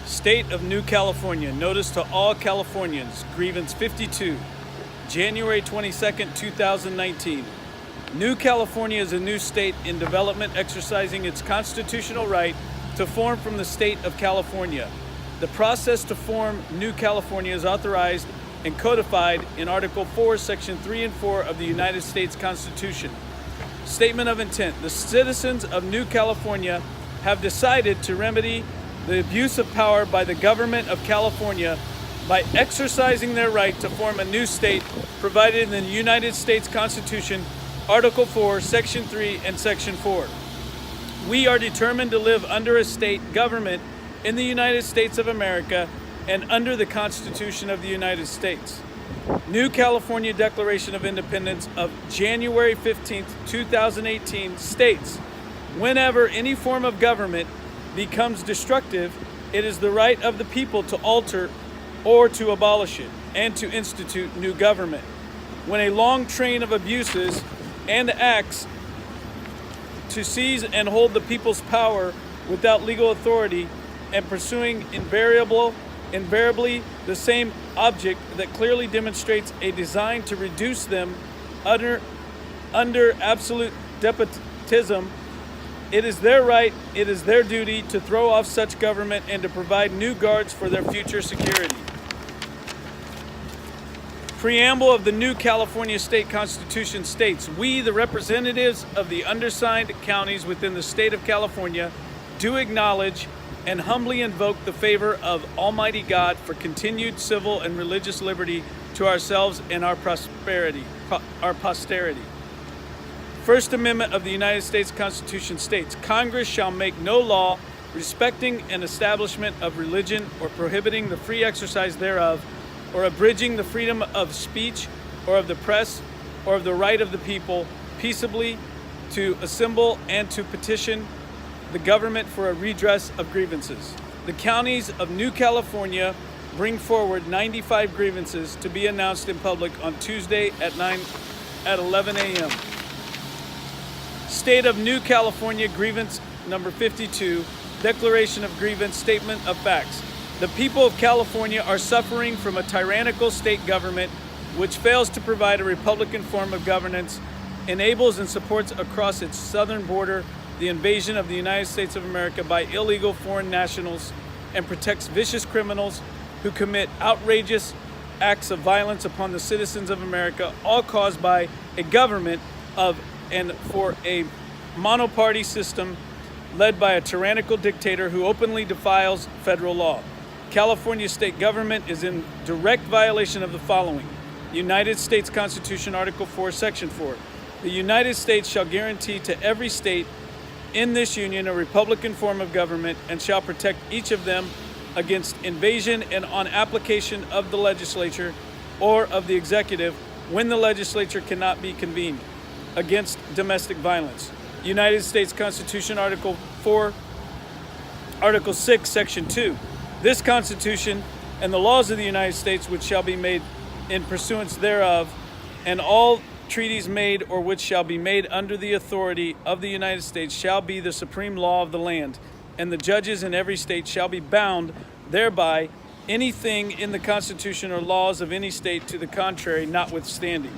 State of New California. Notice to all Californians. Grievance 52, January 22nd, 2019. New California is a new state in development exercising its constitutional right to form from the state of California. The process to form New California is authorized and codified in Article 4, Section 3 and 4 of the United States Constitution. Statement of intent. The citizens of New California have decided to remedy the abuse of power by the government of California by exercising their right to form a new state provided in the United States Constitution, Article 4, Section 3, and Section 4. We are determined to live under a state government in the United States of America and under the Constitution of the United States. New California Declaration of Independence of January 15, 2018 states, whenever any form of government becomes destructive, it is the right of the people to alter or to abolish it and to institute new government. When a long train of abuses and acts to seize and hold the people's power without legal authority and pursuing invariably the same object that clearly demonstrates a design to reduce them under absolute despotism, it is their right, it is their duty to throw off such government and to provide new guards for their future security. Preamble of the New California State Constitution states, we, the representatives of the undersigned counties within the state of California, do acknowledge and humbly invoke the favor of Almighty God for continued civil and religious liberty to ourselves and our posterity. First Amendment of the United States Constitution states, Congress shall make no law respecting an establishment of religion or prohibiting the free exercise thereof, or abridging the freedom of speech or of the press or of the right of the people peaceably to assemble and to petition the government for a redress of grievances. The counties of New California bring forward 95 grievances to be announced in public on Tuesday at 11 a.m. State of New California Grievance number 52, Declaration of Grievance, Statement of Facts. The people of California are suffering from a tyrannical state government which fails to provide a Republican form of governance, enables and supports across its southern border the invasion of the United States of America by illegal foreign nationals, and protects vicious criminals who commit outrageous acts of violence upon the citizens of America, all caused by a government of and for a monoparty system led by a tyrannical dictator who openly defiles federal law. California state government is in direct violation of the following. United States Constitution, Article 4, Section 4. The United States shall guarantee to every state in this union a Republican form of government and shall protect each of them against invasion and on application of the legislature or of the executive when the legislature cannot be convened, against domestic violence. United States Constitution, Article 4, Article 6, Section 2. This Constitution and the laws of the United States which shall be made in pursuance thereof, and all treaties made or which shall be made under the authority of the United States shall be the supreme law of the land, and the judges in every state shall be bound thereby, anything in the Constitution or laws of any state to the contrary notwithstanding.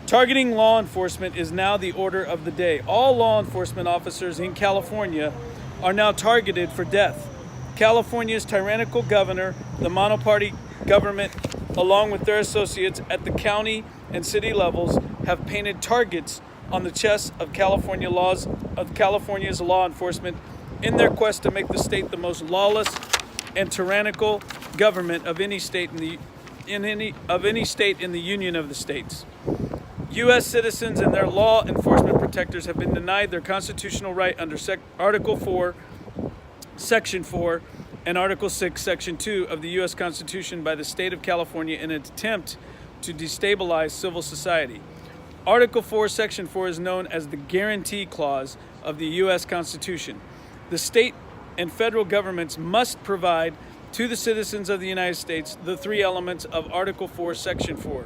Targeting law enforcement is now the order of the day. All law enforcement officers in California are now targeted for death. California's tyrannical governor, the monoparty government, along with their associates at the county and city levels, have painted targets on the chests of California's law enforcement in their quest to make the state the most lawless and tyrannical government of any state in the Union of the States. U.S. citizens and their law enforcement protectors have been denied their constitutional right under Article 4, Section 4, and Article 6, Section 2 of the U.S. Constitution by the state of California in an attempt to destabilize civil society. Article 4, Section 4 is known as the Guarantee Clause of the U.S. Constitution. The state and federal governments must provide to the citizens of the United States the three elements of Article 4, Section 4.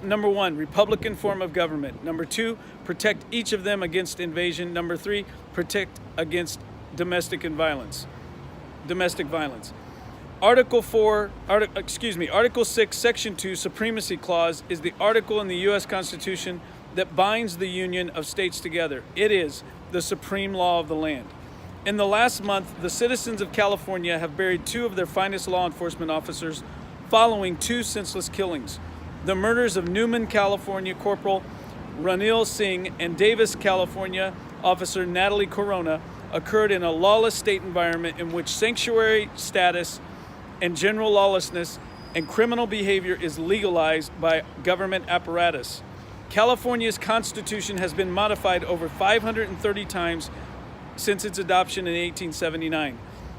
Number 1, Republican form of government. Number 2, protect each of them against invasion. Number 3, protect against domestic violence. domestic violence. Article 6, Section 2, Supremacy Clause, is the article in the U.S. Constitution that binds the Union of States together. It is the supreme law of the land. In the last month, the citizens of California have buried two of their finest law enforcement officers following two senseless killings. The murders of Newman, California Corporal Ranil Singh and Davis, California Officer Natalie Corona occurred in a lawless state environment in which sanctuary status and general lawlessness and criminal behavior is legalized by government apparatus. California's constitution has been modified over 530 times since its adoption in 1879.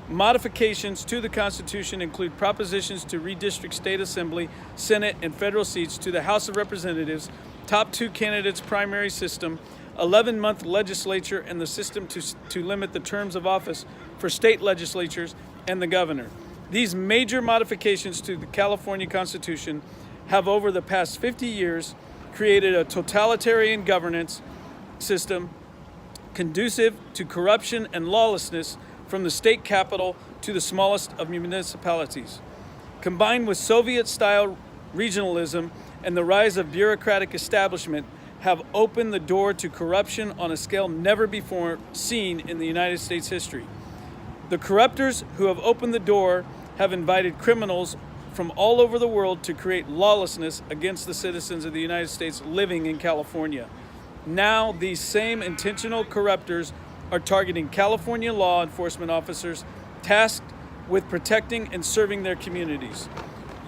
Modifications to the Constitution include propositions to redistrict state assembly, Senate, and federal seats to the House of Representatives, top two candidates primary system, 11-month legislature, and the system to limit the terms of office for state legislatures and the governor. These major modifications to the California Constitution have, over the past 50 years, created a totalitarian governance system conducive to corruption and lawlessness from the state capital to the smallest of municipalities. Combined with Soviet-style regionalism and the rise of bureaucratic establishment, have opened the door to corruption on a scale never before seen in the United States history. The corruptors who have opened the door have invited criminals from all over the world to create lawlessness against the citizens of the United States living in California. Now, these same intentional corruptors are targeting California law enforcement officers tasked with protecting and serving their communities.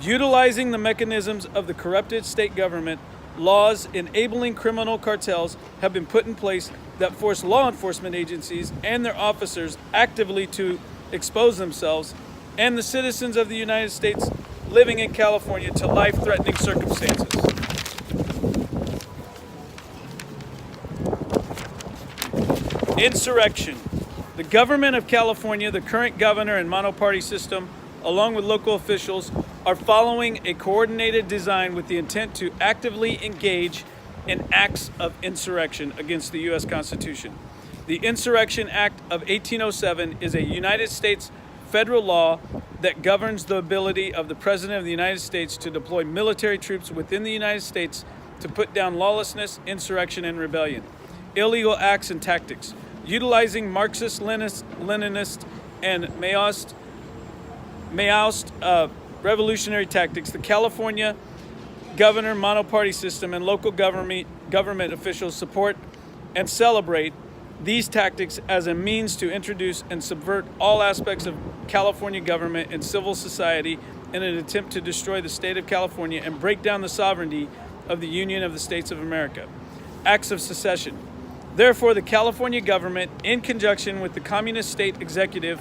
Utilizing the mechanisms of the corrupted state government, laws enabling criminal cartels have been put in place that force law enforcement agencies and their officers actively to expose themselves and the citizens of the United States living in California to life-threatening circumstances. Insurrection. The government of California, the current governor and monoparty system, along with local officials, are following a coordinated design with the intent to actively engage in acts of insurrection against the U.S. Constitution. The Insurrection Act of 1807 is a United States federal law that governs the ability of the President of the United States to deploy military troops within the United States to put down lawlessness, insurrection, and rebellion, illegal acts and tactics. Utilizing Marxist, Leninist, and Maoist revolutionary tactics, the California governor monoparty system and local government officials support and celebrate these tactics as a means to introduce and subvert all aspects of California government and civil society in an attempt to destroy the state of California and break down the sovereignty of the Union of the States of America. Acts of secession. Therefore, the California government, in conjunction with the communist state executive,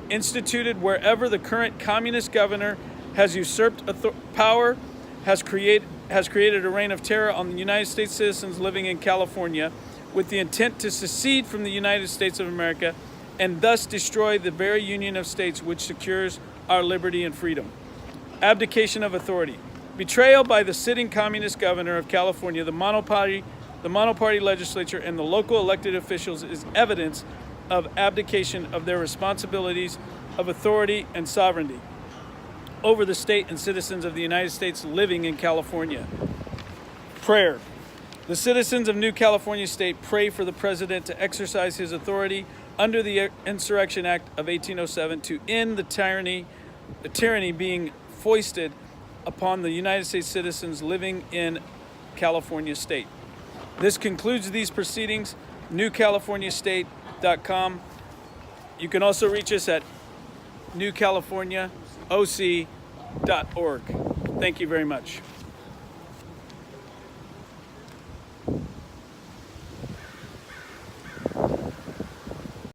instituted wherever the current communist governor has usurped power, has created a reign of terror on the United States citizens living in California, with the intent to secede from the United States of America and thus destroy the very Union of States which secures our liberty and freedom. Abdication of authority. Betrayal by the sitting communist governor of California, the monoparty legislature, and the local elected officials is evidence of abdication of their responsibilities of authority and sovereignty over the state and citizens of the United States living in California. Prayer. The citizens of New California State pray for the President to exercise his authority under the Insurrection Act of 1807 to end the tyranny being foisted upon the United States citizens living in California State. This concludes these proceedings. NewCaliforniaState.com. You can also reach us at newcaliforniaoc.org. Thank you very much.